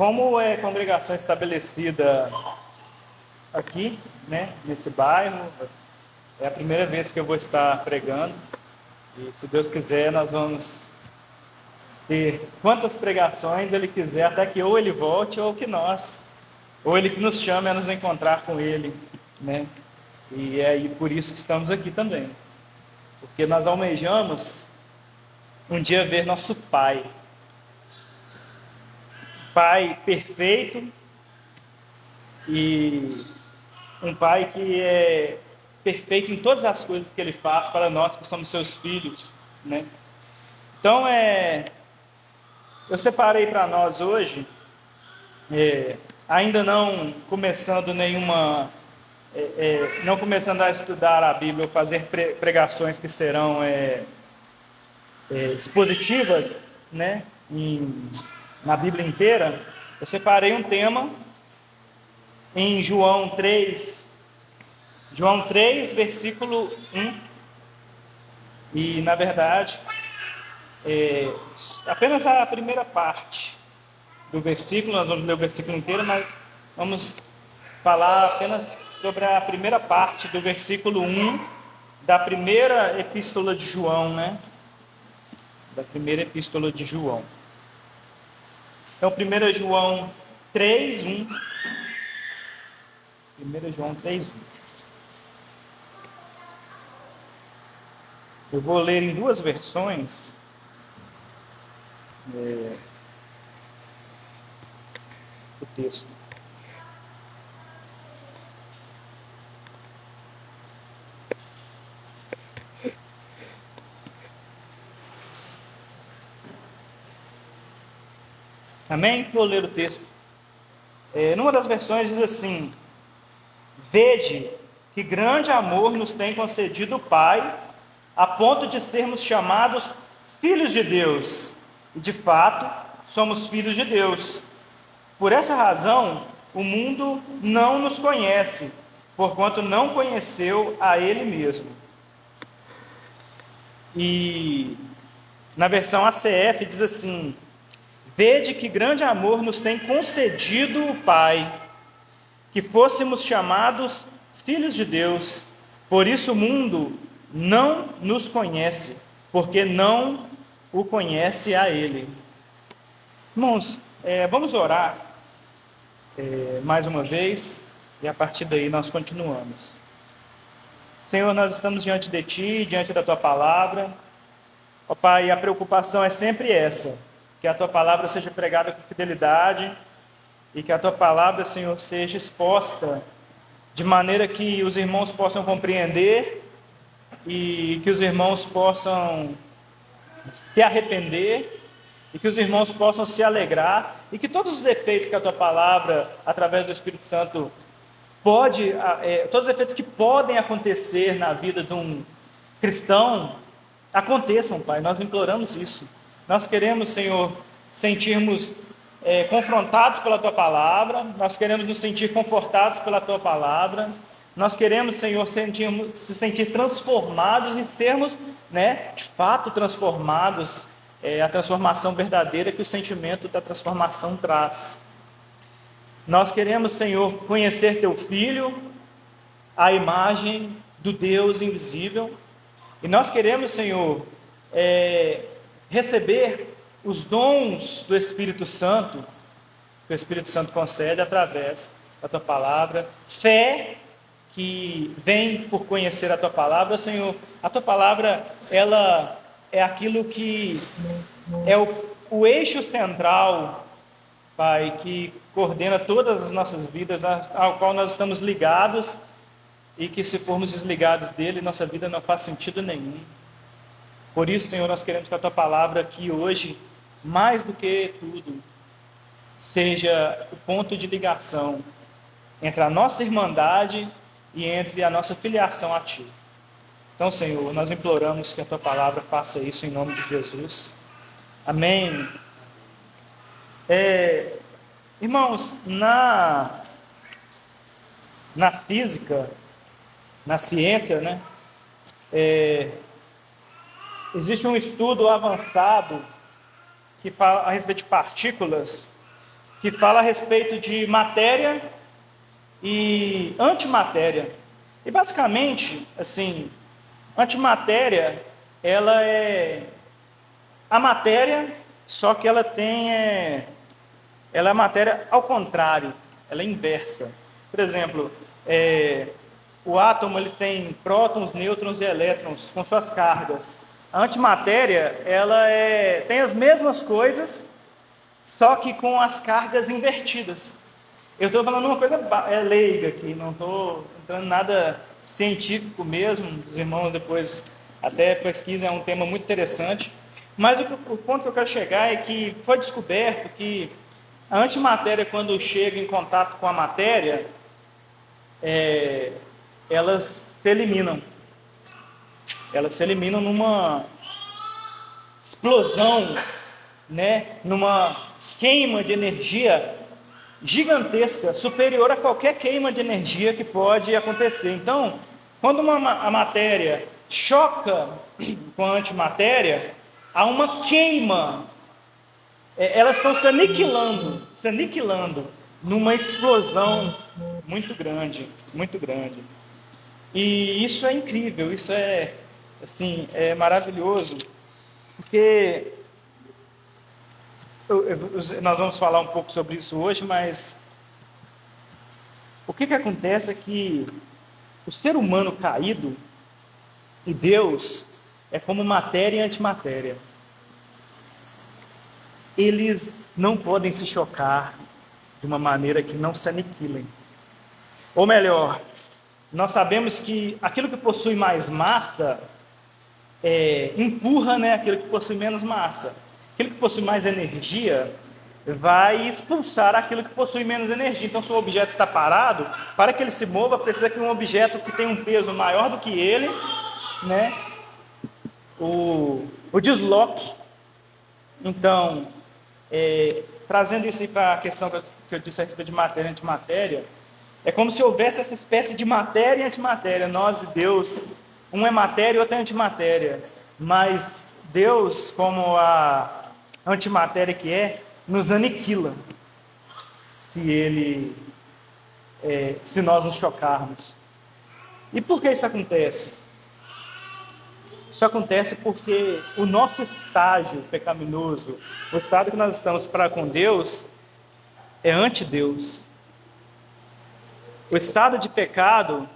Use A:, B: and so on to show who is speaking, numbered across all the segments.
A: Como é congregação estabelecida aqui, né, nesse bairro, é a primeira vez que eu vou estar pregando. E se Deus quiser, nós vamos ter quantas pregações Ele quiser, até que ou Ele volte ou Ele que nos chame a nos encontrar com Ele, né? E é aí por isso que estamos aqui também. Porque nós almejamos um dia ver nosso Pai. Pai perfeito e um Pai que é perfeito em todas as coisas que Ele faz para nós que somos seus filhos, né? Então, eu separei para nós hoje, ainda não começando não começando a estudar a Bíblia ou fazer pregações que serão expositivas, né, na Bíblia inteira. Eu separei um tema em João 3, versículo 1, e na verdade apenas a primeira parte do versículo. Nós vamos ler o versículo inteiro, mas vamos falar apenas sobre a primeira parte do versículo 1 da primeira epístola de João, né? Da primeira epístola de João. Então, 1 João 3, 1. 1 João 3, 1. Eu vou ler em duas versões. O texto. Amém? Vou ler o texto. Numa das versões diz assim: Vede que grande amor nos tem concedido o Pai, a ponto de sermos chamados filhos de Deus. E de fato, somos filhos de Deus. Por essa razão, o mundo não nos conhece, porquanto não conheceu a Ele mesmo. E na versão ACF diz assim: Vede que grande amor nos tem concedido o Pai, que fôssemos chamados filhos de Deus. Por isso o mundo não nos conhece, porque não o conhece a Ele. Irmãos, vamos orar mais uma vez, e a partir daí nós continuamos. Senhor, nós estamos diante de Ti, diante da Tua Palavra. Ó Pai, a preocupação é sempre essa, que a Tua Palavra seja pregada com fidelidade, e que a Tua Palavra, Senhor, seja exposta de maneira que os irmãos possam compreender e que os irmãos possam se arrepender e que os irmãos possam se alegrar e que todos os efeitos que a Tua Palavra, através do Espírito Santo, todos os efeitos que podem acontecer na vida de um cristão, aconteçam, Pai. Nós imploramos isso. Nós queremos, Senhor, sentirmos confrontados pela Tua Palavra, nós queremos nos sentir confortados pela Tua Palavra, nós queremos, Senhor, se sentir transformados e sermos, né, de fato transformados, a transformação verdadeira que o sentimento da transformação traz. Nós queremos, Senhor, conhecer Teu Filho, a imagem do Deus invisível, e nós queremos, Senhor, receber os dons do Espírito Santo, que o Espírito Santo concede através da Tua Palavra, fé que vem por conhecer a Tua Palavra. Senhor, a Tua Palavra, ela é aquilo que é o eixo central, Pai, que coordena todas as nossas vidas, ao qual nós estamos ligados, e que se formos desligados dele, nossa vida não faz sentido nenhum. Por isso, Senhor, nós queremos que a Tua Palavra aqui hoje, mais do que tudo, seja o ponto de ligação entre a nossa irmandade e entre a nossa filiação a Ti. Então, Senhor, nós imploramos que a Tua Palavra faça isso em nome de Jesus. Amém. Irmãos, na física, na ciência, né, existe um estudo avançado que fala a respeito de partículas, que fala a respeito de matéria e antimatéria. E basicamente, assim, antimatéria, ela é a matéria, só que ela ela é a matéria ao contrário, ela é inversa. Por exemplo, o átomo ele tem prótons, nêutrons e elétrons com suas cargas. A antimatéria, ela tem as mesmas coisas, só que com as cargas invertidas. Eu estou falando uma coisa leiga aqui, não estou entrando em nada científico mesmo. Os irmãos depois até pesquisam, é um tema muito interessante. Mas o ponto que eu quero chegar é que foi descoberto que a antimatéria, quando chega em contato com a matéria, elas se eliminam. Elas se eliminam numa explosão, né? Numa queima de energia gigantesca, superior a qualquer queima de energia que pode acontecer. Então, quando a matéria choca com a antimatéria, há uma queima. Elas estão se aniquilando numa explosão muito grande, muito grande. E isso é incrível, isso assim, é maravilhoso, porque nós vamos falar um pouco sobre isso hoje, mas o que acontece é que o ser humano caído e Deus é como matéria e antimatéria. Eles não podem se chocar de uma maneira que não se aniquilem. Ou melhor, nós sabemos que aquilo que possui mais massa empurra, né, aquilo que possui menos massa. Aquilo que possui mais energia vai expulsar aquilo que possui menos energia. Então, se o objeto está parado, para que ele se mova, precisa que um objeto que tem um peso maior do que ele, né, o desloque. Então, trazendo isso para a questão que eu disse a respeito de matéria e antimatéria, é como se houvesse essa espécie de matéria e antimatéria. Nós e Deus, um é matéria e outro é antimatéria. Mas Deus, como a antimatéria que nos aniquila se nós nos chocarmos. E por que isso acontece? Isso acontece porque o nosso estágio pecaminoso, o estado que nós estamos para com Deus, é anti-Deus. O estado de pecado,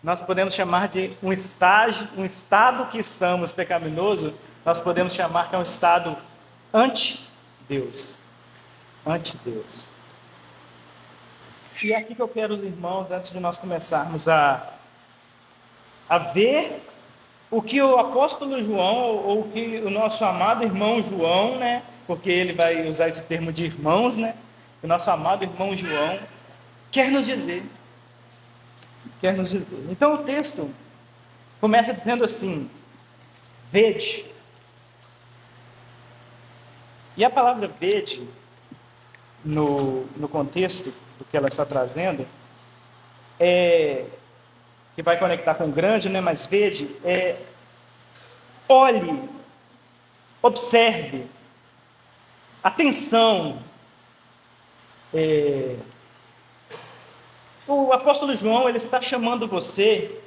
A: nós podemos chamar de um estado que estamos pecaminoso, nós podemos chamar que é um estado anti-Deus. Anti-Deus. E é aqui que eu quero os irmãos, antes de nós começarmos a ver o que o apóstolo João, ou o que o nosso amado irmão João, né? Porque ele vai usar esse termo de irmãos, né? O nosso amado irmão João quer nos dizer. Então o texto começa dizendo assim: vede. E a palavra vede, no contexto do que ela está trazendo, que vai conectar com grande, né? Mas vede, olhe, observe, atenção. O apóstolo João, ele está chamando você.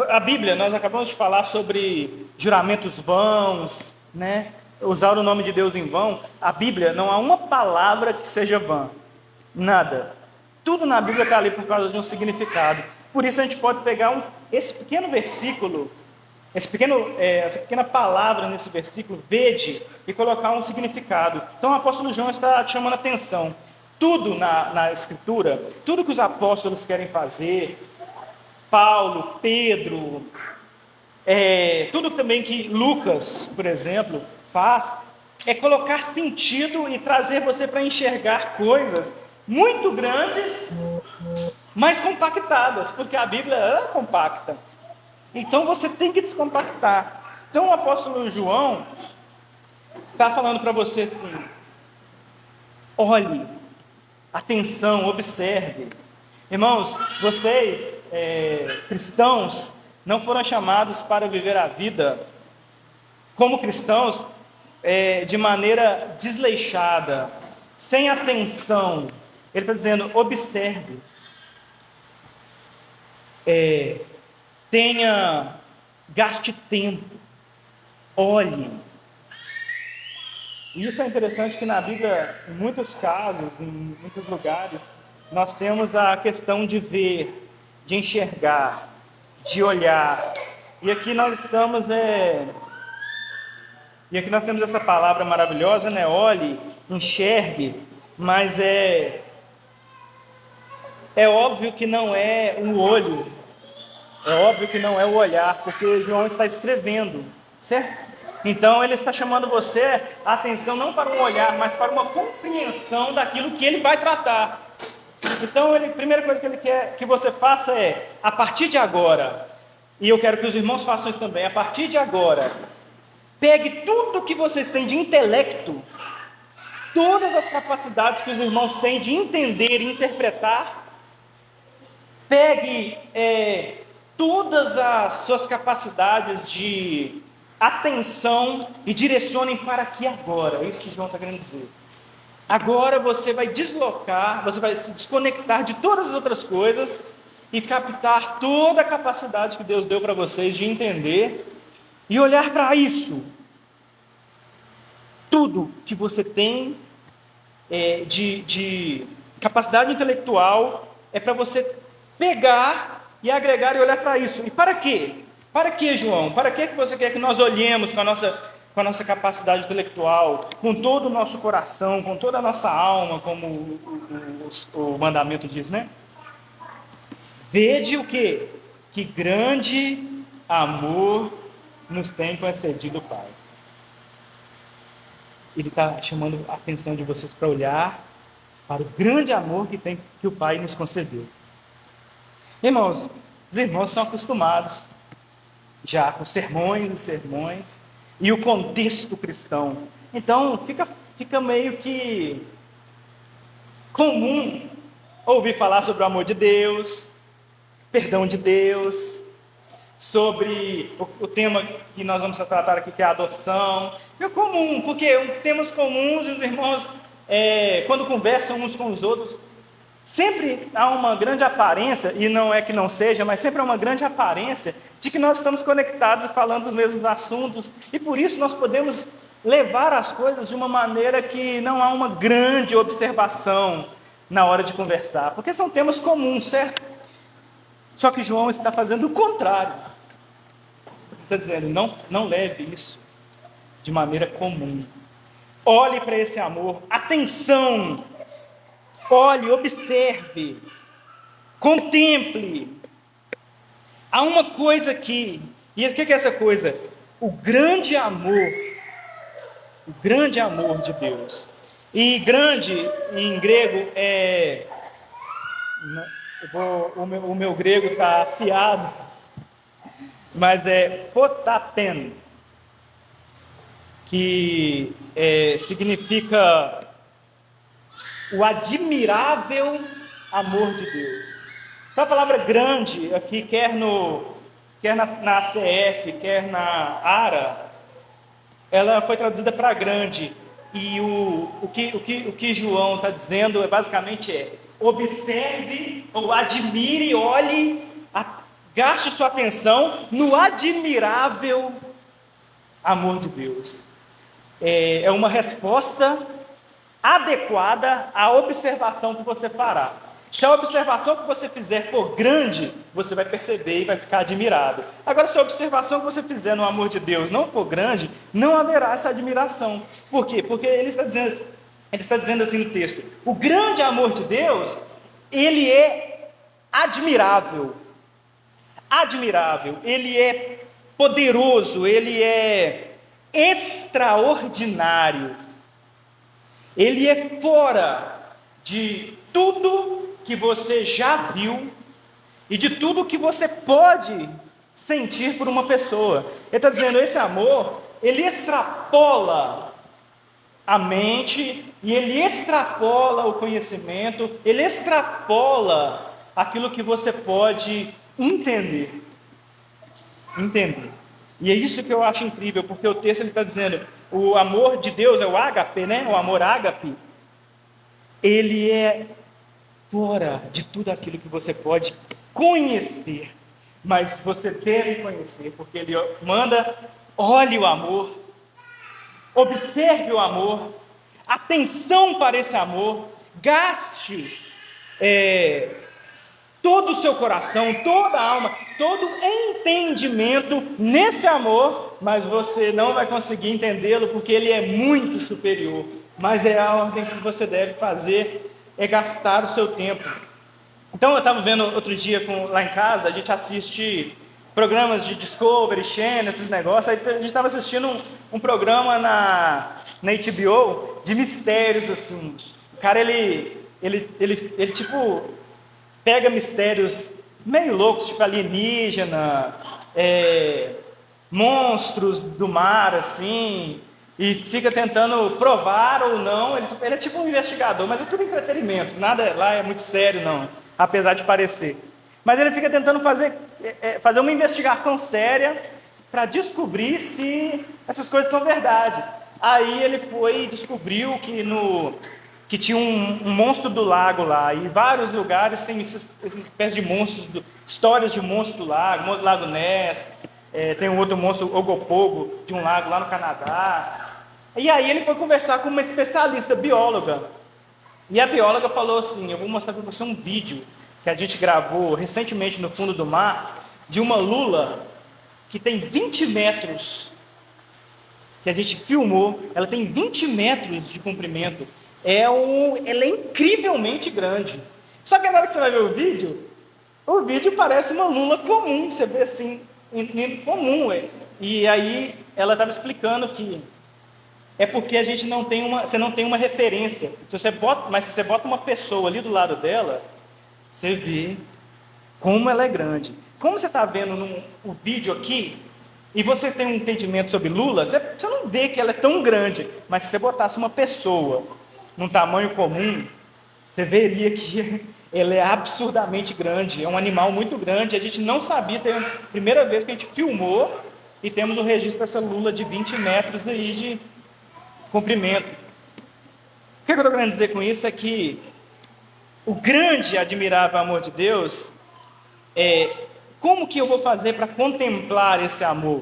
A: A Bíblia, nós acabamos de falar sobre juramentos vãos, né? Usar o nome de Deus em vão. A Bíblia, não há uma palavra que seja vã. Nada. Tudo na Bíblia está ali por causa de um significado. Por isso a gente pode pegar esse pequeno versículo, essa pequena palavra nesse versículo, vede, e colocar um significado. Então o apóstolo João está te chamando a atenção. Tudo na Escritura, tudo que os apóstolos querem fazer, Paulo, Pedro, tudo também que Lucas, por exemplo, faz, é colocar sentido e trazer você para enxergar coisas muito grandes, mas compactadas, porque a Bíblia é compacta. Então você tem que descompactar. Então o apóstolo João está falando para você assim: olhe, atenção, observe. Irmãos, vocês, cristãos, não foram chamados para viver a vida como cristãos de maneira desleixada, sem atenção. Ele está dizendo, observe, gaste tempo, olhe. E isso é interessante que na Bíblia, em muitos casos, em muitos lugares, nós temos a questão de ver, de enxergar, de olhar. E aqui nós temos essa palavra maravilhosa, né? Olhe, enxergue, mas é óbvio que não é o olho, é óbvio que não é o olhar, porque João está escrevendo, certo? Então ele está chamando você a atenção não para um olhar, mas para uma compreensão daquilo que ele vai tratar. Então a primeira coisa que ele quer que você faça é, a partir de agora, e eu quero que os irmãos façam isso também, a partir de agora, pegue tudo que vocês têm de intelecto, todas as capacidades que os irmãos têm de entender e interpretar, pegue todas as suas capacidades de atenção e direcione para aqui agora. É isso que João está querendo dizer. Agora você vai deslocar, você vai se desconectar de todas as outras coisas e captar toda a capacidade que Deus deu para vocês de entender e olhar para isso. Tudo que você tem de capacidade intelectual é para você pegar e agregar e olhar para isso. E para quê? Para quê, João? Para que você quer que nós olhemos com a nossa capacidade intelectual, com todo o nosso coração, com toda a nossa alma, como o mandamento diz, né? Vede o quê? Que grande amor nos tem concedido o Pai. Ele está chamando a atenção de vocês para olhar para o grande amor que o Pai nos concedeu. Irmãos, os irmãos estão acostumados já com sermões e o contexto cristão. Então, fica meio que comum ouvir falar sobre o amor de Deus, perdão de Deus, sobre o tema que nós vamos tratar aqui, que é a adoção. É comum, porque temas comuns, e os irmãos, quando conversam uns com os outros, sempre há uma grande aparência, e não é que não seja, mas sempre há uma grande aparência de que nós estamos conectados e falando dos mesmos assuntos, e por isso nós podemos levar as coisas de uma maneira que não há uma grande observação na hora de conversar, porque são temas comuns, certo? Só que João está fazendo o contrário. Ele está dizendo, não leve isso de maneira comum. Olhe para esse amor, atenção! Olhe, observe, contemple. Há uma coisa aqui, e o que é essa coisa? O grande amor de Deus. E grande, em grego, o meu grego está afiado, mas é potapen, que significa o admirável amor de Deus. Então, a palavra grande aqui, quer na ACF, quer na ARA, ela foi traduzida para grande. E o que João está dizendo basicamente observe, ou admire, olhe, gaste sua atenção no admirável amor de Deus. É uma resposta adequada à observação que você fará. Se a observação que você fizer for grande, você vai perceber e vai ficar admirado. Agora, se a observação que você fizer no amor de Deus não for grande, não haverá essa admiração. Por quê? Porque ele está dizendo assim no texto, o grande amor de Deus, ele é admirável. Admirável, ele é poderoso, ele é extraordinário. Ele é fora de tudo que você já viu e de tudo que você pode sentir por uma pessoa. Ele está dizendo, esse amor, ele extrapola a mente e ele extrapola o conhecimento, ele extrapola aquilo que você pode entender. E é isso que eu acho incrível, porque o texto está dizendo, o amor de Deus é o ágape, né? O amor ágape. ele é fora de tudo aquilo que você pode conhecer, mas você deve conhecer, porque ele manda: olhe o amor, observe o amor, atenção para esse amor, gaste todo o seu coração, toda a alma, todo entendimento nesse amor, mas você não vai conseguir entendê-lo porque ele é muito superior. Mas é a ordem que você deve fazer, é gastar o seu tempo. Então eu estava vendo outro dia lá em casa, a gente assiste programas de Discovery Channel, esses negócios, aí a gente estava assistindo um programa na HBO de mistérios, assim. O cara, ele tipo, pega mistérios meio loucos, tipo alienígena, monstros do mar, assim, e fica tentando provar ou não. Ele é tipo um investigador, mas é tudo entretenimento, nada lá é muito sério, não, apesar de parecer. Mas ele fica tentando fazer uma investigação séria para descobrir se essas coisas são verdade. Aí ele foi e descobriu que tinha um monstro do lago lá, e vários lugares tem essas espécies de monstros, histórias de monstro do Lago Ness, tem um outro monstro, Ogopogo, de um lago lá no Canadá. E aí ele foi conversar com uma especialista, bióloga, e a bióloga falou assim: eu vou mostrar para você um vídeo que a gente gravou recentemente no fundo do mar, de uma lula que tem 20 metros, que a gente filmou, ela tem 20 metros de comprimento, ela é incrivelmente grande. Só que na hora que você vai ver o vídeo parece uma lula comum, você vê assim, comum. E aí ela estava explicando que é porque você não tem uma referência. Mas se você bota uma pessoa ali do lado dela, você vê como ela é grande. Como você está vendo o vídeo aqui, e você tem um entendimento sobre lula, você não vê que ela é tão grande, mas se você botasse uma pessoa num tamanho comum, você veria que ela é absurdamente grande, é um animal muito grande. A gente não sabia, tem a primeira vez que a gente filmou e temos o registro dessa lula de 20 metros aí de comprimento. O que eu estou querendo dizer com isso é que o grande e admirável amor de Deus como que eu vou fazer para contemplar esse amor?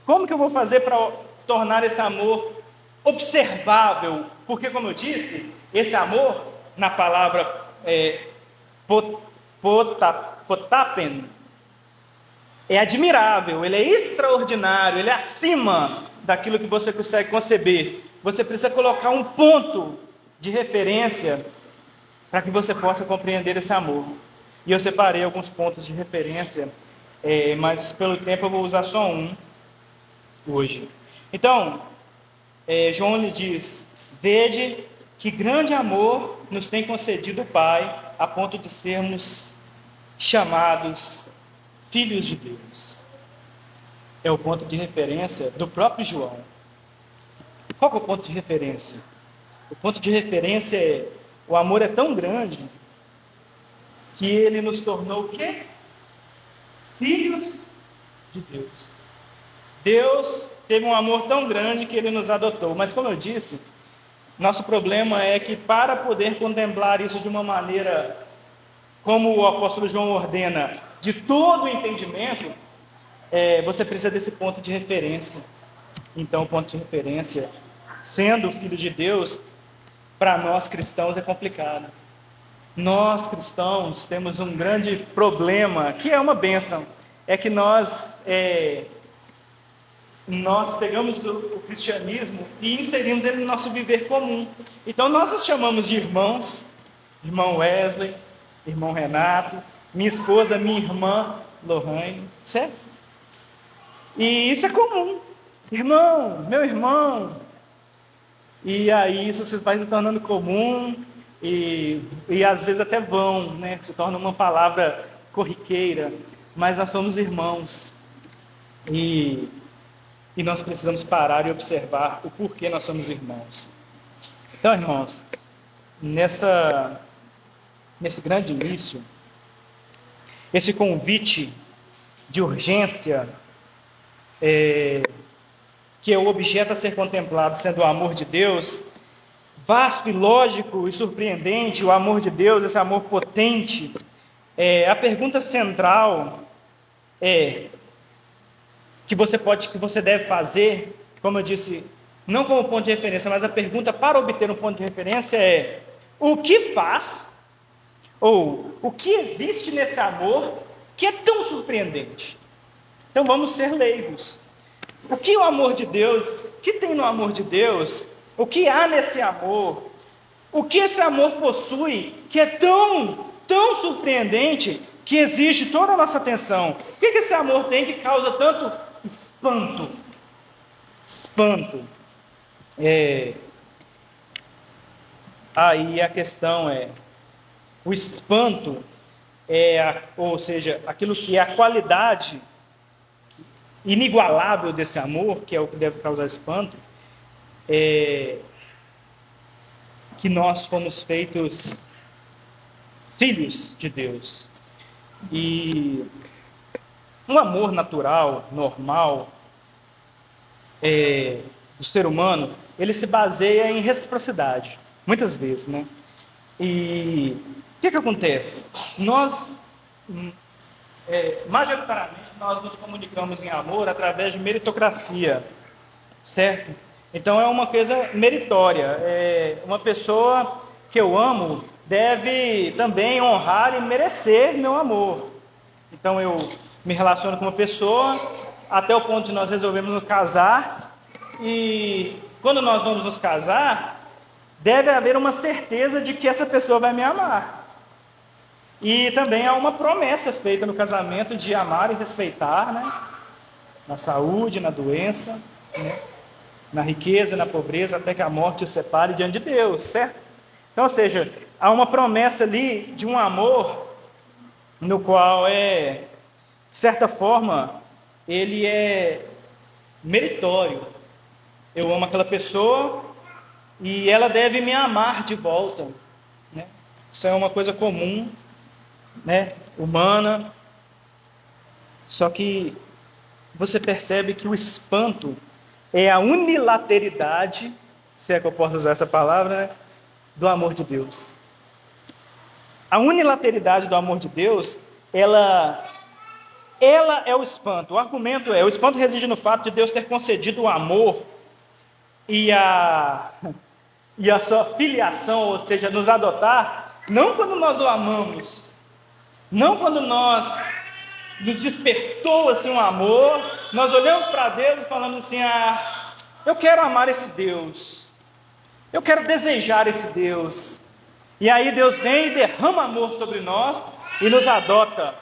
A: Como que eu vou fazer para tornar esse amor observável? Porque, como eu disse, esse amor, na palavra potapen, é admirável, ele é extraordinário, ele é acima daquilo que você consegue conceber. Você precisa colocar um ponto de referência para que você possa compreender esse amor. E eu separei alguns pontos de referência, mas pelo tempo eu vou usar só um hoje. Então, João lhe diz: vede que grande amor nos tem concedido o Pai, a ponto de sermos chamados filhos de Deus. É o ponto de referência do próprio João. Qual é o ponto de referência? O ponto de referência é: o amor é tão grande que ele nos tornou o quê? Filhos de Deus. Deus teve um amor tão grande que ele nos adotou. Mas, como eu disse, nosso problema é que, para poder contemplar isso de uma maneira como o apóstolo João ordena, de todo o entendimento, você precisa desse ponto de referência. Então, o ponto de referência, sendo filho de Deus, para nós cristãos é complicado. Nós cristãos temos um grande problema, que é uma bênção, é que nós pegamos o cristianismo e inserimos ele no nosso viver comum. Então nós nos chamamos de irmãos, irmão Wesley, irmão Renato, minha esposa, minha irmã Lohane, certo? E isso é comum, irmão, meu irmão. E aí isso se vai se tornando comum, e às vezes até vão, né? Se torna uma palavra corriqueira, mas nós somos irmãos, e nós precisamos parar e observar o porquê nós somos irmãos. Então, irmãos, nesse grande início, esse convite de urgência, que é o objeto a ser contemplado, sendo o amor de Deus, vasto e lógico e surpreendente, o amor de Deus, esse amor potente, a pergunta central que você deve fazer, como eu disse, não como ponto de referência, mas a pergunta para obter um ponto de referência é: o que faz, ou o que existe nesse amor que é tão surpreendente? Então vamos ser leigos. O que o amor de Deus, o que tem no amor de Deus, o que há nesse amor, o que esse amor possui que é tão surpreendente que exige toda a nossa atenção? O que esse amor tem que causa tanto espanto? Espanto. Aí a questão é, o espanto ou seja, aquilo que é a qualidade inigualável desse amor, que é o que deve causar espanto, que nós fomos feitos filhos de Deus. E um amor natural, normal, do ser humano, ele se baseia em reciprocidade, muitas vezes, né? E o que acontece? Nós, majoritariamente, nós nos comunicamos em amor através de meritocracia, certo? Então é uma coisa meritória. Uma pessoa que eu amo deve também honrar e merecer meu amor. Então eu me relaciono com uma pessoa até o ponto de nós resolvermos nos casar, e quando nós vamos nos casar, deve haver uma certeza de que essa pessoa vai me amar. E também há uma promessa feita no casamento de amar e respeitar, né? Na saúde, na doença, né? Na riqueza, na pobreza, até que a morte os separe diante de Deus, certo? Então, ou seja, há uma promessa ali de um amor no qual de certa forma, ele é meritório. Eu amo aquela pessoa e ela deve me amar de volta, né? Isso é uma coisa comum, né? Humana. Só que você percebe que o espanto é a unilateralidade, se é que eu posso usar essa palavra, né? Do amor de Deus. A unilateralidade do amor de Deus, ela é o espanto. O argumento o espanto reside no fato de Deus ter concedido o amor e a sua filiação, ou seja, nos adotar, não quando nós o amamos, não quando nos despertou assim um amor, nós olhamos para Deus e falamos assim: eu quero amar esse Deus, eu quero desejar esse Deus. E aí Deus vem e derrama amor sobre nós e nos adota.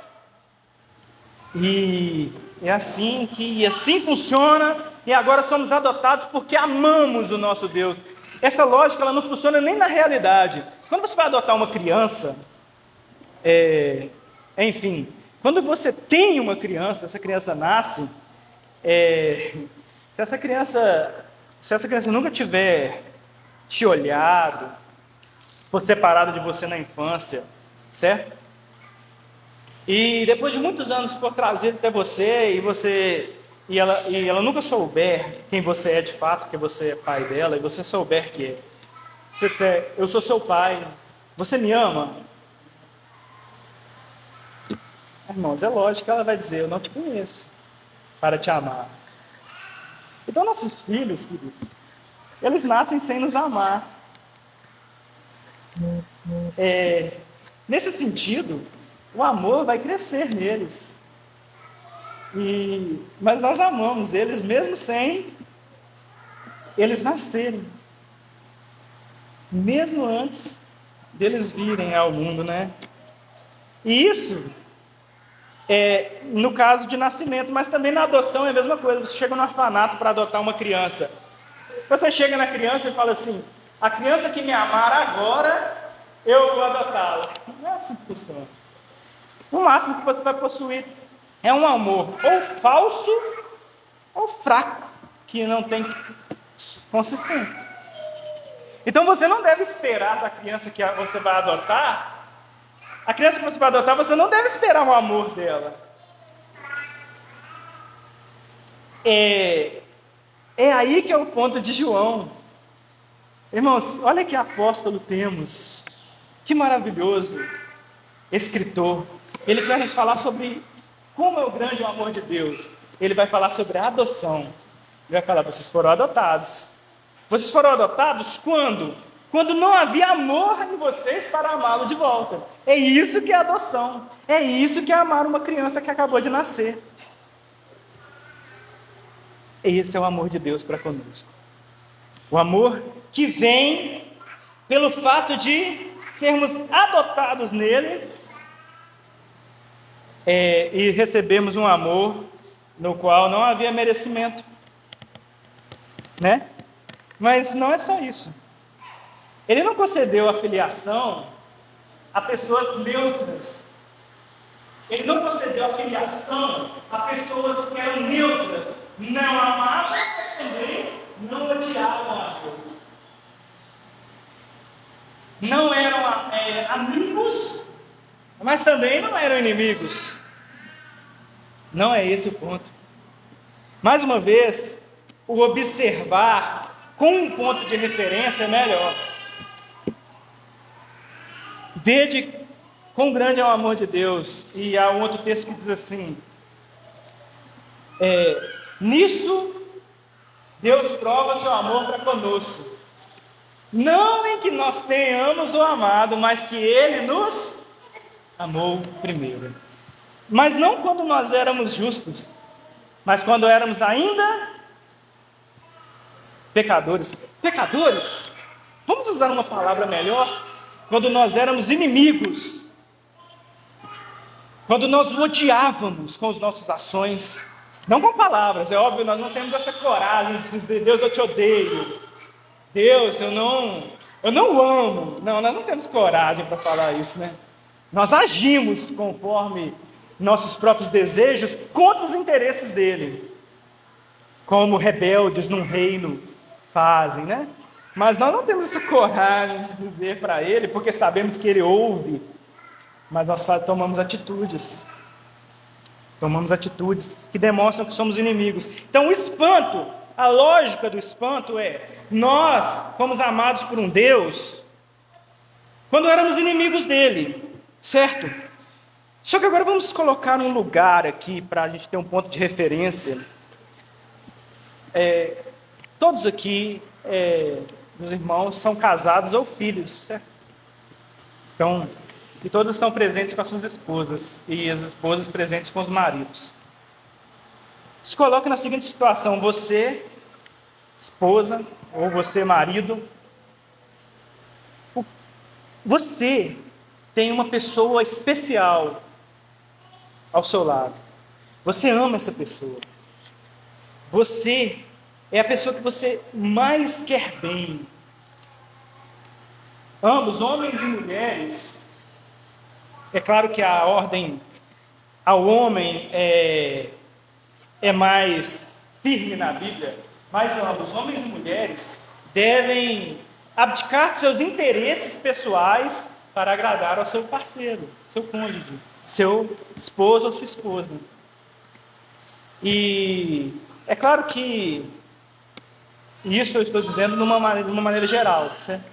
A: E é assim funciona, e agora somos adotados porque amamos o nosso Deus. Essa lógica ela não funciona nem na realidade. Quando você vai adotar uma criança, enfim, quando você tem uma criança, essa criança nasce, se essa criança nunca tiver te olhado, for separado de você na infância, certo? E depois de muitos anos for trazido até você e ela nunca souber quem você é de fato, que você é pai dela, e você souber que você disser: eu sou seu pai, você me ama? Irmãos, é lógico que ela vai dizer: eu não te conheço para te amar. Então nossos filhos, queridos, eles nascem sem nos amar. Nesse sentido, o amor vai crescer neles. Mas nós amamos eles mesmo sem eles nascerem. Mesmo antes deles virem ao mundo, né? E isso no caso de nascimento, mas também na adoção é a mesma coisa. Você chega no orfanato para adotar uma criança. Você chega na criança e fala assim: a criança que me amar agora, eu vou adotá-la. Não é assim que funciona. O máximo que você vai possuir é um amor ou falso ou fraco, que não tem consistência. Então você não deve esperar da criança que você vai adotar. A criança que você vai adotar, você não deve esperar o amor dela. É aí que é o ponto de João. Irmãos, olha que apóstolo temos. Que maravilhoso escritor. Ele quer nos falar sobre como é o grande amor de Deus. Ele vai falar sobre a adoção. Ele vai falar, vocês foram adotados. Vocês foram adotados quando? Quando não havia amor em vocês para amá-lo de volta. É isso que é adoção. É isso que é amar uma criança que acabou de nascer. Esse é o amor de Deus para conosco. O amor que vem pelo fato de sermos adotados nele e recebemos um amor no qual não havia merecimento, né? Mas não é só isso. Ele não concedeu a filiação a pessoas neutras. Ele não concedeu a filiação a pessoas que eram neutras, não amavam, mas também não odiavam a Deus. Não eram amigos, mas também não eram inimigos. Não é esse o ponto. Mais uma vez, o observar com um ponto de referência é melhor. Vede quão grande é o amor de Deus. E há um outro texto que diz assim: nisso Deus prova seu amor para conosco, não em que nós tenhamos o amado, mas que Ele nos amou primeiro. Mas não quando nós éramos justos, mas quando éramos ainda pecadores. Pecadores? Vamos usar uma palavra melhor? Quando nós éramos inimigos, quando nós o odiávamos com as nossas ações, não com palavras, é óbvio, nós não temos essa coragem de dizer, Deus, eu te odeio, Deus, eu não amo. Não, nós não temos coragem para falar isso, né? Nós agimos conforme nossos próprios desejos contra os interesses dele, como rebeldes num reino fazem, né? Mas nós não temos essa coragem de dizer para ele, porque sabemos que ele ouve, mas nós tomamos atitudes que demonstram que somos inimigos. Então o espanto, a lógica do espanto é, nós fomos amados por um Deus quando éramos inimigos dele, certo? Só que agora vamos colocar um lugar aqui para a gente ter um ponto de referência. Todos aqui, meus irmãos, são casados ou filhos, certo? Então, e todos estão presentes com as suas esposas, e as esposas presentes com os maridos. Se coloque na seguinte situação: você, esposa, ou você, marido, você tem uma pessoa especial ao seu lado. Você ama essa pessoa. Você é a pessoa que você mais quer bem. Ambos, homens e mulheres, é claro que a ordem ao homem é mais firme na Bíblia, mas ambos, homens e mulheres, devem abdicar de seus interesses pessoais para agradar ao seu parceiro, seu cônjuge, seu esposo ou sua esposa. E é claro que isso eu estou dizendo de uma maneira geral, certo?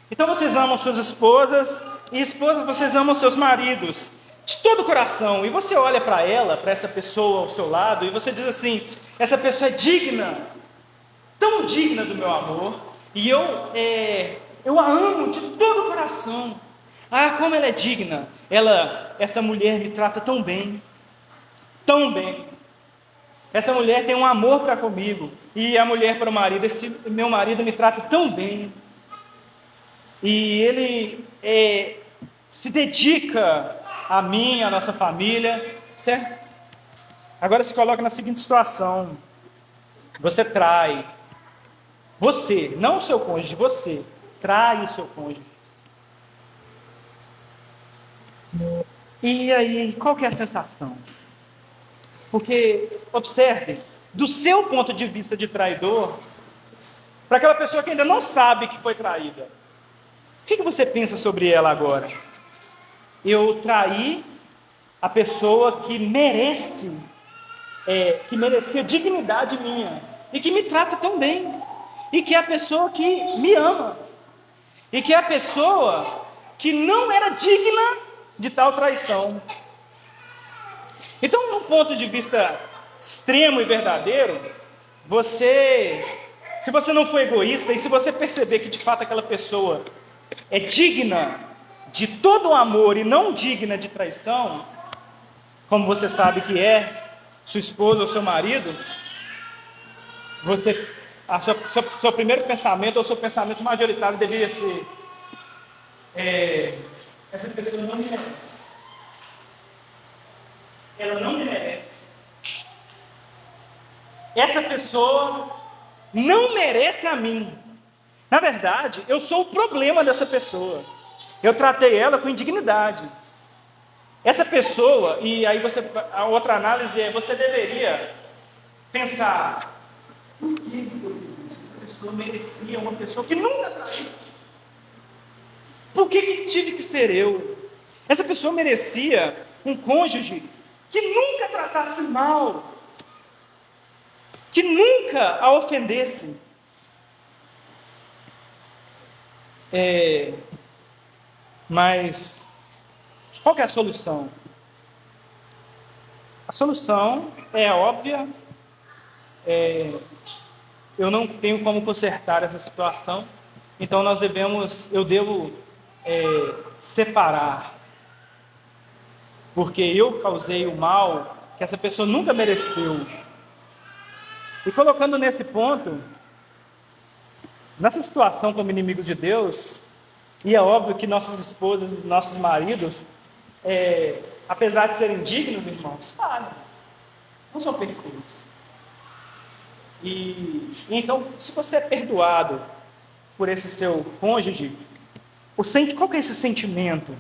A: Então vocês amam suas esposas, e esposas, vocês amam seus maridos de todo o coração. E você olha para ela, para essa pessoa ao seu lado, e você diz assim: essa pessoa é digna, tão digna do meu amor, e eu a amo de todo o coração. Ah, como ela é digna! Essa mulher me trata tão bem, tão bem. Essa mulher tem um amor para comigo. E a mulher para o marido: esse meu marido me trata tão bem. E ele se dedica a mim, a nossa família, certo? Agora se coloca na seguinte situação: você trai. Você, não o seu cônjuge, você trai o seu cônjuge. E aí, qual que é a sensação? Porque, observe, do seu ponto de vista de traidor, para aquela pessoa que ainda não sabe que foi traída, o que você pensa sobre ela agora? Eu traí a pessoa que merecia dignidade minha, e que me trata tão bem. e que é a pessoa que me ama, e que é a pessoa que não era digna de tal traição. Então, num ponto de vista extremo e verdadeiro, se você não for egoísta e se você perceber que de fato aquela pessoa é digna de todo o amor e não digna de traição, como você sabe que é sua esposa ou seu marido, seu primeiro pensamento ou seu pensamento majoritário deveria ser: essa pessoa não me merece. Ela não me merece. Essa pessoa não merece a mim. Na verdade, eu sou o problema dessa pessoa. Eu tratei ela com indignidade. Essa pessoa, e aí a outra análise é: você deveria pensar, por que eu fiz isso? Essa pessoa merecia uma pessoa que nunca traiu. Por que tive que ser eu? Essa pessoa merecia um cônjuge que nunca tratasse mal, que nunca a ofendesse. Mas qual que é a solução? A solução é óbvia. Eu não tenho como consertar essa situação, então eu devo separar, porque eu causei o mal que essa pessoa nunca mereceu. E colocando nesse ponto, nessa situação como inimigos de Deus, e é óbvio que nossas esposas e nossos maridos, apesar de serem dignos, irmãos, falham, não são perfeitos. Então, se você é perdoado por esse seu cônjuge, qual que é esse sentimento?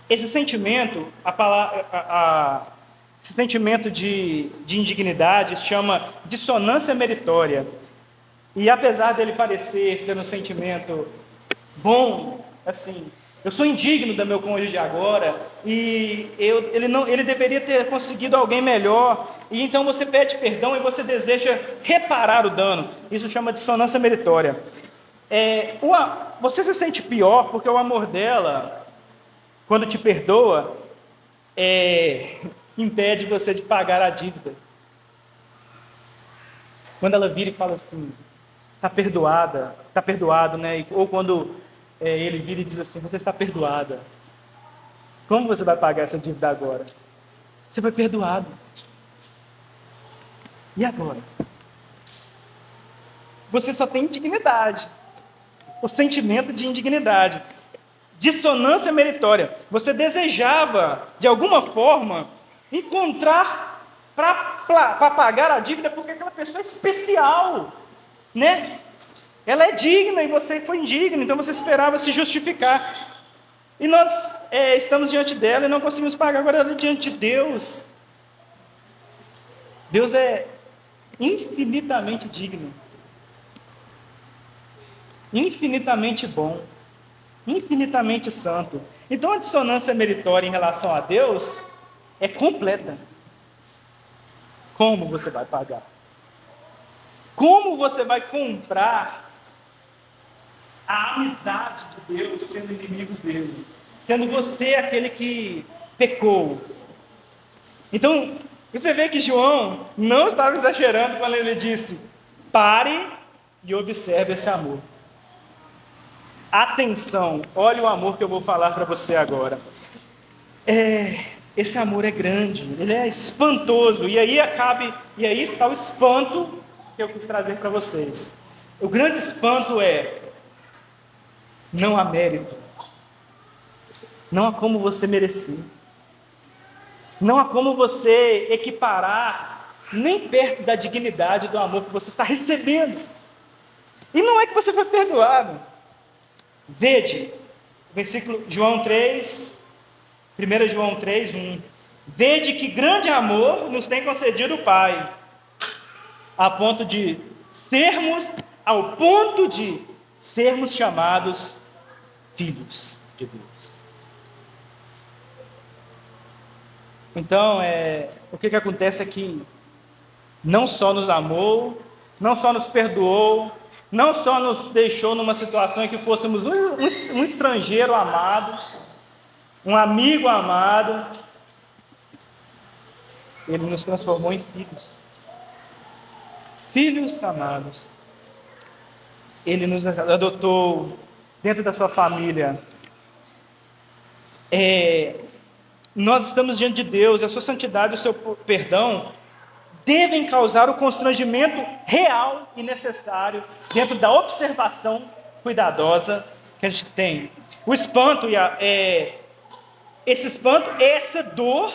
A: Esse sentimento, esse sentimento de indignidade se chama dissonância meritória. E apesar dele parecer ser um sentimento bom, assim, eu sou indigno do meu cônjuge agora, e ele deveria ter conseguido alguém melhor, e então você pede perdão e você deseja reparar o dano. Isso chama dissonância meritória. Você se sente pior porque o amor dela, quando te perdoa, impede você de pagar a dívida. Quando ela vira e fala assim: está perdoada, está perdoado, né? Ou quando ele vira e diz assim: você está perdoada. Como você vai pagar essa dívida agora? Você foi perdoado. E agora? Você só tem indignidade. O sentimento de indignidade. Dissonância meritória. Você desejava, de alguma forma, encontrar para pagar a dívida, porque aquela pessoa é especial, né? Ela é digna e você foi indigno, então você esperava se justificar. E nós estamos diante dela e não conseguimos pagar, agora ela é diante de Deus. Deus é infinitamente digno, infinitamente bom, infinitamente santo. Então a dissonância meritória em relação a Deus é completa. Como você vai pagar? Como você vai comprar a amizade de Deus sendo inimigos dele? Sendo você aquele que pecou. Então, você vê que João não estava exagerando quando ele disse: pare e observe esse amor. Atenção, olha o amor que eu vou falar para você agora. Esse amor é grande, ele é espantoso, e aí está o espanto que eu quis trazer para vocês. O grande espanto é: não há mérito, não há como você merecer, não há como você equiparar nem perto da dignidade do amor que você está recebendo. E não é que você foi perdoado. Vede, versículo João 3, 1 João 3, 1. Vede que grande amor nos tem concedido o Pai, ao ponto de sermos chamados filhos de Deus. Então, o que acontece é que não só nos amou, não só nos perdoou, não só nos deixou numa situação em que fôssemos um estrangeiro amado, um amigo amado, Ele nos transformou em filhos. Filhos amados. Ele nos adotou dentro da sua família. Nós estamos diante de Deus, a sua santidade e o seu perdão devem causar o constrangimento real e necessário dentro da observação cuidadosa que a gente tem. O espanto, essa dor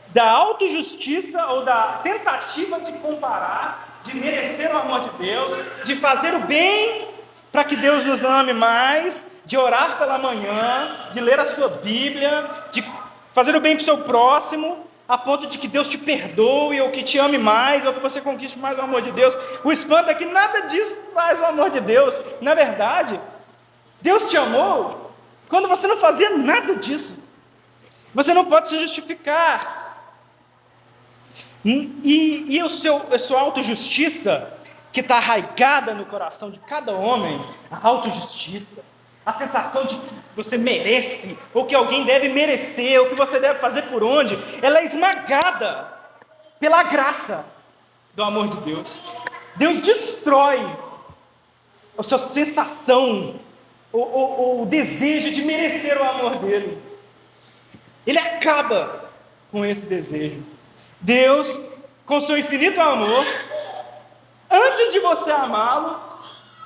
A: da autojustiça ou da tentativa de comparar, de merecer o amor de Deus, de fazer o bem para que Deus nos ame mais, de orar pela manhã, de ler a sua Bíblia, de fazer o bem para o seu próximo, a ponto de que Deus te perdoe, ou que te ame mais, ou que você conquiste mais o amor de Deus. O espanto é que nada disso traz o amor de Deus. Na verdade, Deus te amou quando você não fazia nada disso. Você não pode se justificar. E a sua autojustiça, que está arraigada no coração de cada homem, a autojustiça, a sensação de que você merece, ou que alguém deve merecer, ou que você deve fazer por onde, ela é esmagada pela graça do amor de Deus. Deus destrói a sua sensação, o desejo de merecer o amor dele. Ele acaba com esse desejo. Deus, com seu infinito amor, antes de você amá-lo,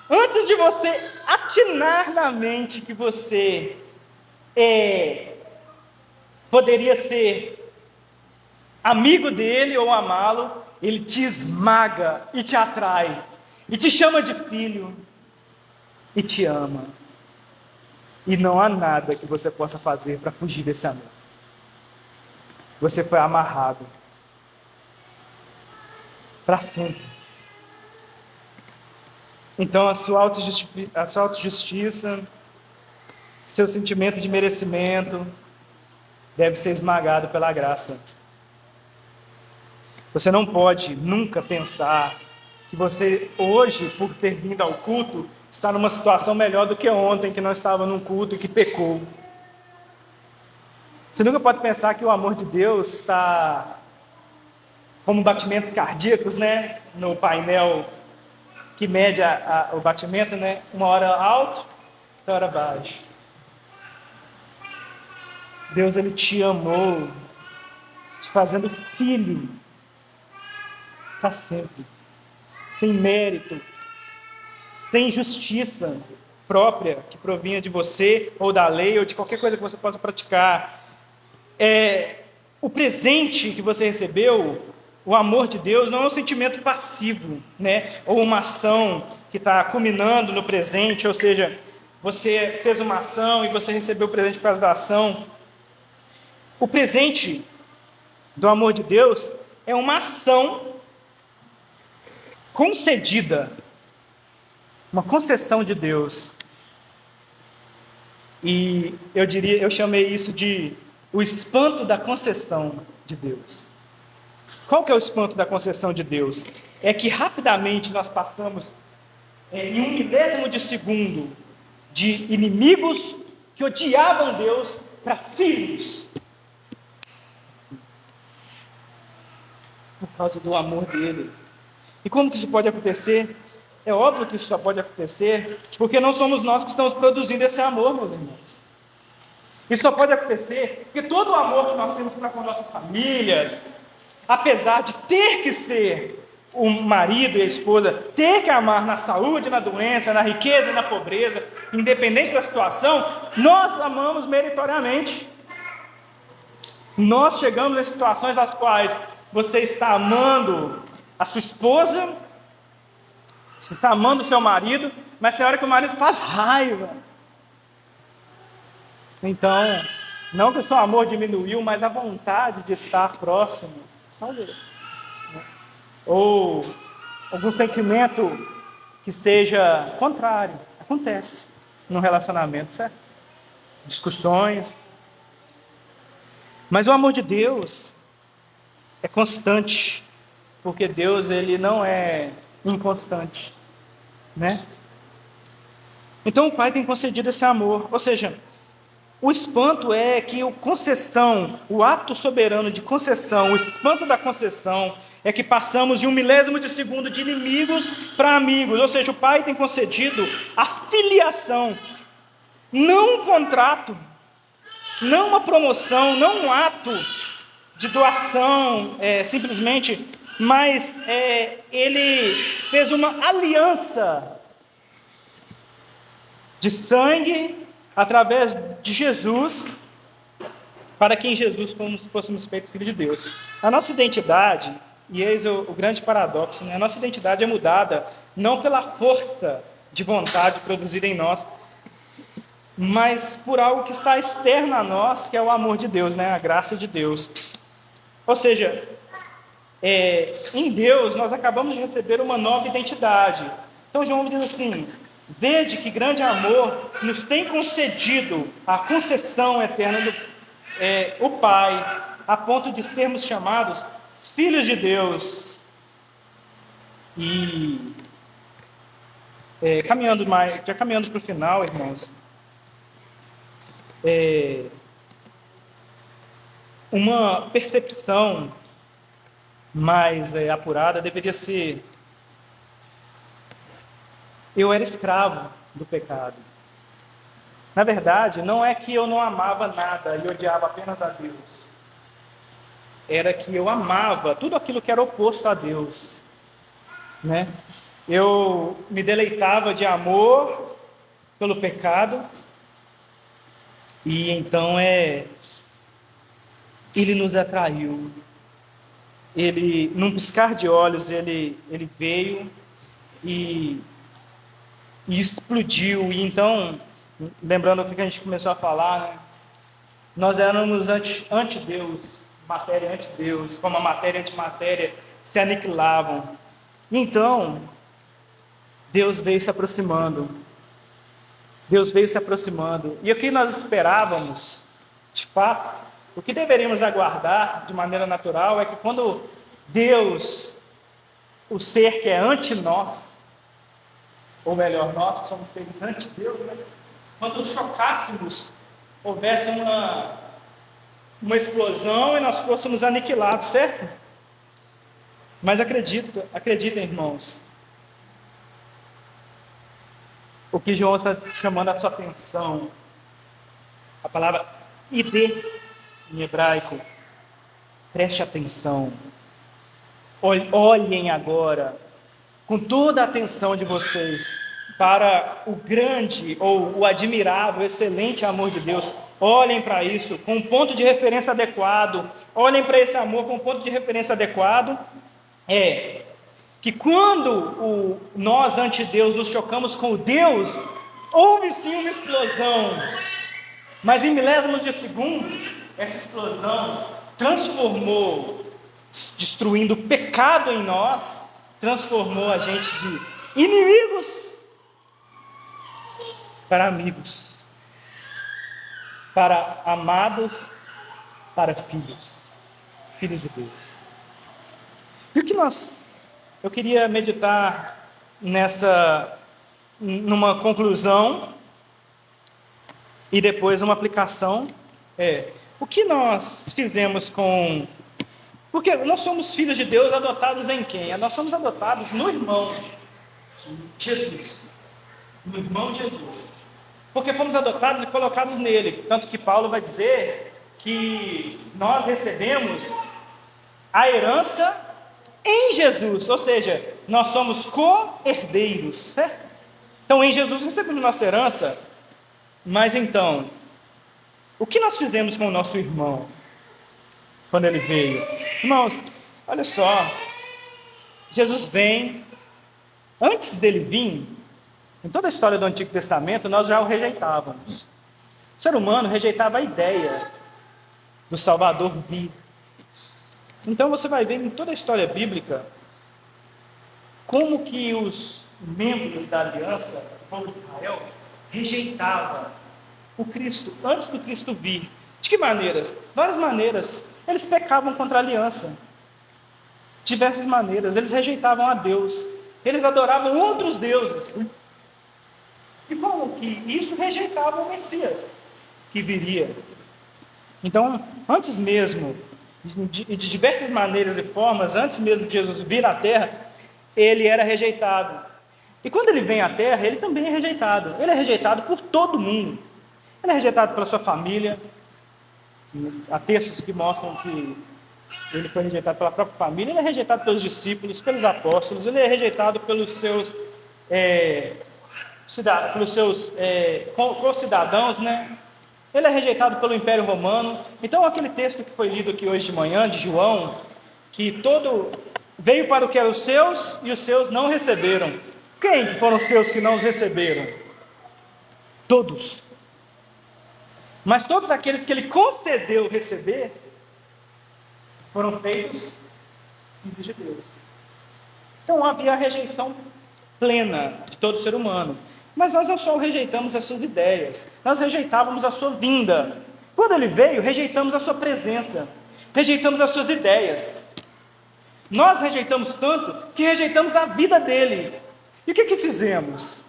A: antes de você atinar na mente que você poderia ser amigo dele ou amá-lo, ele te esmaga e te atrai, e te chama de filho, e te ama. E não há nada que você possa fazer para fugir desse amor. Você foi amarrado para sempre. Então a sua autojustiça, seu sentimento de merecimento deve ser esmagado pela graça. Você não pode nunca pensar que você hoje, por ter vindo ao culto, está numa situação melhor do que ontem, que não estava num culto e que pecou. Você nunca pode pensar que o amor de Deus está como batimentos cardíacos, né? No painel que mede o batimento, né? Uma hora alto, outra hora baixo. Deus, Ele te amou, te fazendo filho para sempre, sem mérito, sem justiça própria que provinha de você, ou da lei, ou de qualquer coisa que você possa praticar. O presente que você recebeu, o amor de Deus, não é um sentimento passivo, né? Ou uma ação que está culminando no presente, ou seja, você fez uma ação e você recebeu o presente por causa da ação. O presente do amor de Deus é uma ação concedida, uma concessão de Deus. E eu chamei isso de o espanto da concessão de Deus. Qual que é o espanto da concessão de Deus? É que rapidamente nós passamos em 1/1000 de segundo de inimigos que odiavam Deus para filhos, por causa do amor dele. E como que isso pode acontecer? É óbvio que isso só pode acontecer porque não somos nós que estamos produzindo esse amor, meus irmãos. Isso só pode acontecer porque todo o amor que nós temos para com nossas famílias, apesar de ter que ser o marido e a esposa, ter que amar na saúde, na doença, na riqueza e na pobreza, independente da situação, nós amamos meritoriamente. Nós chegamos em situações nas quais você está amando a sua esposa, você está amando o seu marido, mas tem hora que o marido faz raiva. Então, não que o seu amor diminuiu, mas a vontade de estar próximo, talvez. Ou algum sentimento que seja contrário, acontece no relacionamento, certo? Discussões. Mas o amor de Deus é constante, porque Deus ele não é inconstante, né? Então o Pai tem concedido esse amor, ou seja, o espanto é que o ato soberano de concessão, o espanto da concessão é que passamos de 1/1000 de segundo de inimigos para amigos, ou seja, o Pai tem concedido a filiação, não um contrato, não uma promoção, não um ato de doação, simplesmente, mas ele fez uma aliança de sangue através de Jesus, para que em Jesus fôssemos feitos filhos de Deus. A nossa identidade, e eis o grande paradoxo, né? A nossa identidade é mudada não pela força de vontade produzida em nós, mas por algo que está externo a nós, que é o amor de Deus, né? A graça de Deus. Ou seja, em Deus nós acabamos de receber uma nova identidade. Então João diz assim: vede que grande amor nos tem concedido a concessão eterna o Pai, a ponto de sermos chamados filhos de Deus. E caminhando para o final, irmãos, uma percepção mais apurada deveria ser: eu era escravo do pecado. Na verdade, não é que eu não amava nada e odiava apenas a Deus. Era que eu amava tudo aquilo que era oposto a Deus, né? Eu me deleitava de amor pelo pecado, e então ele nos atraiu. Ele, num piscar de olhos, ele veio e explodiu. E então, lembrando o que a gente começou a falar, né? Nós éramos anti-Deus, matéria anti-Deus, como a matéria e a antimatéria se aniquilavam. Então, Deus veio se aproximando. Deus veio se aproximando. E o que nós esperávamos, de fato, o que deveríamos aguardar de maneira natural é que quando Deus, o ser que é anti-nós, ou melhor, nós que somos seres anti-Deus, né? Quando nos chocássemos, houvesse uma explosão e nós fôssemos aniquilados, certo? Mas acreditem, irmãos, o que João está chamando a sua atenção, a palavra ide em hebraico, preste atenção, olhem agora, com toda a atenção de vocês, para o grande, ou o admirável, excelente amor de Deus. Olhem para isso com um ponto de referência adequado. Olhem para esse amor com um ponto de referência adequado. Que quando nós ante Deus nos chocamos com o Deus, houve sim uma explosão, mas em milésimos de segundo, essa explosão transformou, destruindo o pecado em nós, transformou a gente de inimigos para amigos, para amados, para filhos de Deus. E o que eu queria meditar numa conclusão e depois uma aplicação, o que nós fizemos porque nós somos filhos de Deus adotados em quem? Nós somos adotados no irmão Jesus, no irmão Jesus, porque fomos adotados e colocados nele, tanto que Paulo vai dizer que nós recebemos a herança em Jesus, ou seja, nós somos co-herdeiros, certo? Então em Jesus recebemos nossa herança, mas então, o que nós fizemos com o nosso irmão quando ele veio? Irmãos, olha só, Jesus vem, antes dele vir, em toda a história do Antigo Testamento, nós já o rejeitávamos. O ser humano rejeitava a ideia do Salvador vir. Então você vai ver em toda a história bíblica como que os membros da aliança, o povo de Israel, rejeitavam o Cristo antes do Cristo vir. De que maneiras? Várias maneiras. Eles pecavam contra a aliança. diversas maneiras. Eles rejeitavam a Deus. Eles adoravam outros deuses. E como que isso rejeitava o Messias que viria? Então, antes mesmo, de diversas maneiras e formas, antes mesmo de Jesus vir à Terra, ele era rejeitado. E quando ele vem à Terra, ele também é rejeitado. Ele é rejeitado por todo mundo. Ele é rejeitado pela sua família. Há textos que mostram que ele foi rejeitado pela própria família. Ele é rejeitado pelos discípulos, pelos apóstolos. Ele é rejeitado pelos seus co-cidadãos, né? Ele é rejeitado pelo Império Romano. Então, aquele texto que foi lido aqui hoje de manhã, de João, que veio para o que eram os seus e os seus não receberam. Quem que foram os seus que não os receberam? Todos. Mas todos aqueles que ele concedeu receber foram feitos filhos de Deus. Então havia a rejeição plena de todo ser humano. Mas nós não só rejeitamos as suas ideias, nós rejeitávamos a sua vinda. Quando ele veio, rejeitamos a sua presença, rejeitamos as suas ideias. Nós rejeitamos tanto que rejeitamos a vida dele. E o que fizemos?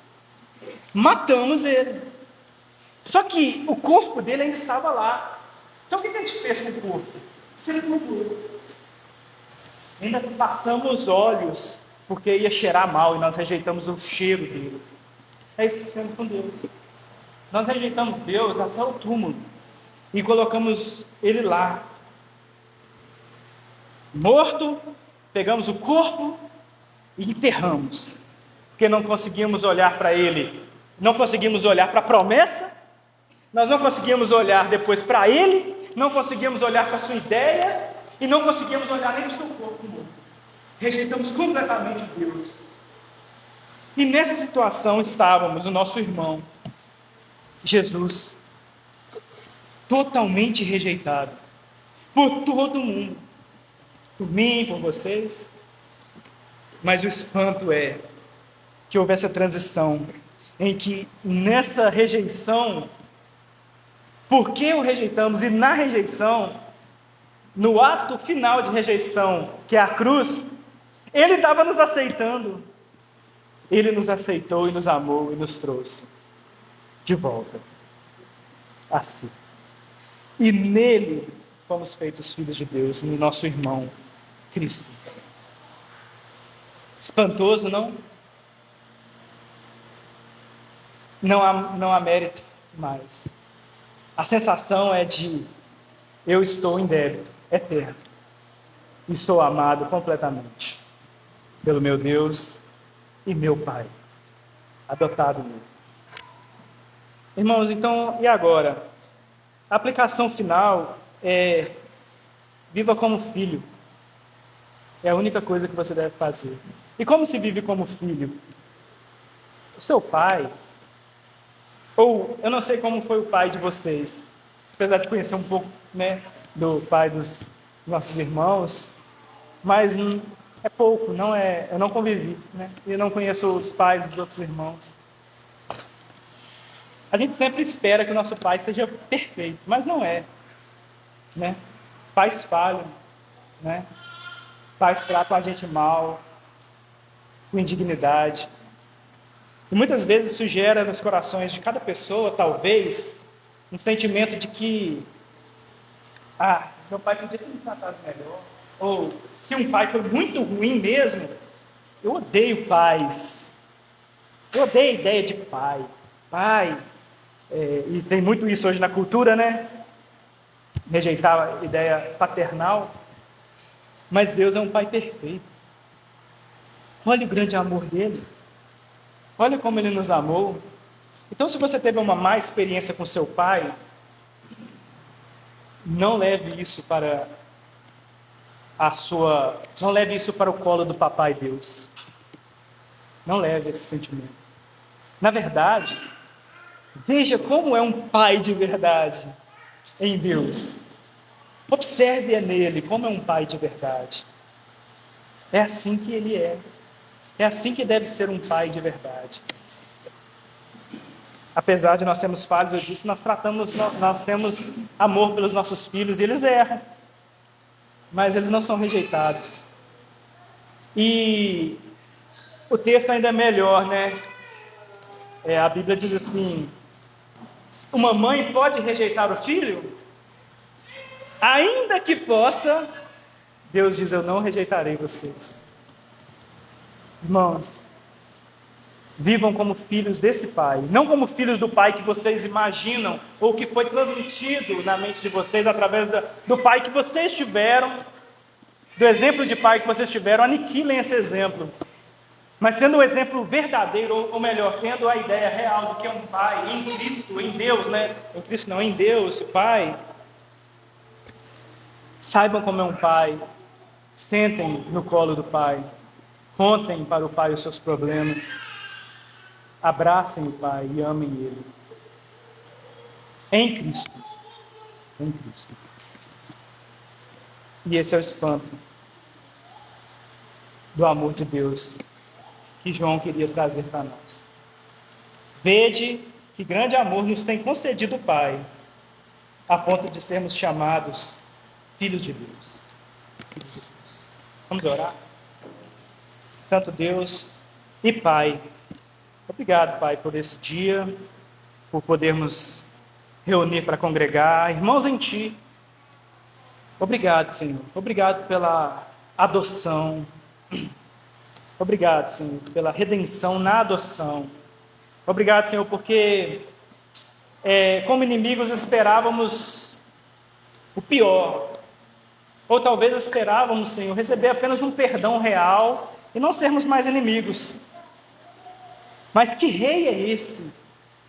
A: Matamos ele. Só que o corpo dele ainda estava lá. Então o que a gente fez com o corpo? Sepultou. Ainda passamos olhos, porque ia cheirar mal e nós rejeitamos o cheiro dele. É isso que fizemos com Deus. Nós rejeitamos Deus até o túmulo e colocamos ele lá. Morto, pegamos o corpo e enterramos. Porque não conseguimos olhar para ele, não conseguimos olhar para a promessa, nós não conseguimos olhar depois para ele, não conseguimos olhar para a sua ideia e não conseguimos olhar nem para o seu corpo morto. Rejeitamos completamente Deus. E nessa situação estávamos, o nosso irmão Jesus, totalmente rejeitado por todo mundo, por mim, por vocês. Mas o espanto é que houve essa transição em que nessa rejeição, porque o rejeitamos, e na rejeição, no ato final de rejeição, que é a cruz, ele estava nos aceitando. Ele nos aceitou e nos amou e nos trouxe de volta a si. E nele fomos feitos filhos de Deus, no nosso irmão Cristo. Espantoso, não? Não há mérito mais. A sensação é de eu estou em débito eterno e sou amado completamente pelo meu Deus e meu Pai, adotado nele. Irmãos, então, e agora? A aplicação final é: viva como filho. É a única coisa que você deve fazer. E como se vive como filho? O seu pai, ou eu não sei como foi o pai de vocês, apesar de conhecer um pouco, né, do pai dos nossos irmãos, mas é pouco, eu não convivi, né? Eu não conheço os pais dos outros irmãos. A gente sempre espera que o nosso pai seja perfeito, mas não é, né? Pais falham, né? Pais tratam a gente mal, com indignidade. E muitas vezes isso gera nos corações de cada pessoa, talvez, um sentimento de que meu pai podia ter me tratado melhor. Ou, se um pai foi muito ruim mesmo, eu odeio pais. Eu odeio a ideia de pai. Pai, e tem muito isso hoje na cultura, né? Rejeitar a ideia paternal. Mas Deus é um pai perfeito. Olha o grande amor dele. Olha como ele nos amou. Então, se você teve uma má experiência com seu pai, não leve isso para não leve isso para o colo do papai Deus. Não leve esse sentimento. Na verdade, veja como é um pai de verdade em Deus. Observe nele como é um pai de verdade. É assim que ele é. É assim que deve ser um pai de verdade. Apesar de nós sermos falhos, eu disse, nós temos amor pelos nossos filhos e eles erram. Mas eles não são rejeitados. E o texto ainda é melhor, né? A Bíblia diz assim: uma mãe pode rejeitar o filho? Ainda que possa, Deus diz: eu não rejeitarei vocês. Irmãos, vivam como filhos desse Pai, não como filhos do Pai que vocês imaginam, ou que foi transmitido na mente de vocês através do Pai que vocês tiveram, do exemplo de Pai que vocês tiveram. Aniquilem esse exemplo. Mas tendo o exemplo verdadeiro, ou melhor, tendo a ideia real do que é um Pai, em Cristo, em Deus, né? Em Cristo não, em Deus, Pai. Saibam como é um Pai. Sentem no colo do Pai. Contem para o Pai os seus problemas. Abracem o Pai e amem Ele. Em Cristo. Em Cristo. E esse é o espanto do amor de Deus que João queria trazer para nós. Vede que grande amor nos tem concedido o Pai, a ponto de sermos chamados filhos de Deus. Vamos orar? Santo Deus e Pai, obrigado, Pai, por esse dia, por podermos reunir para congregar, irmãos em Ti. Obrigado, Senhor. Obrigado pela adoção. Obrigado, Senhor, pela redenção na adoção. Obrigado, Senhor, porque como inimigos esperávamos o pior. Ou talvez esperávamos, Senhor, receber apenas um perdão real e não sermos mais inimigos. Mas que rei é esse,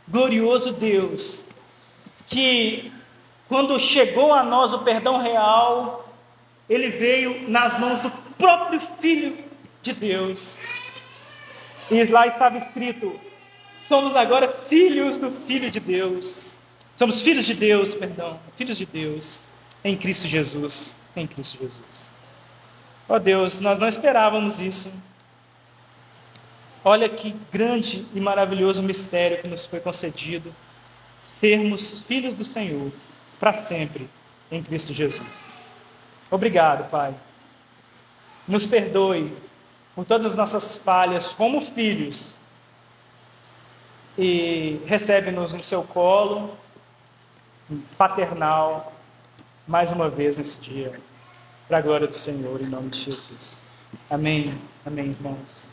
A: glorioso Deus, que quando chegou a nós o perdão real, ele veio nas mãos do próprio Filho de Deus. E lá estava escrito: somos agora filhos do Filho de Deus. Somos filhos de Deus, filhos de Deus, em Cristo Jesus, em Cristo Jesus. Ó Deus, nós não esperávamos isso. Olha que grande e maravilhoso mistério que nos foi concedido, sermos filhos do Senhor, para sempre, em Cristo Jesus. Obrigado, Pai. Nos perdoe por todas as nossas falhas como filhos, e recebe-nos no seu colo paternal, mais uma vez nesse dia, para a glória do Senhor, em nome de Jesus. Amém, amém, irmãos.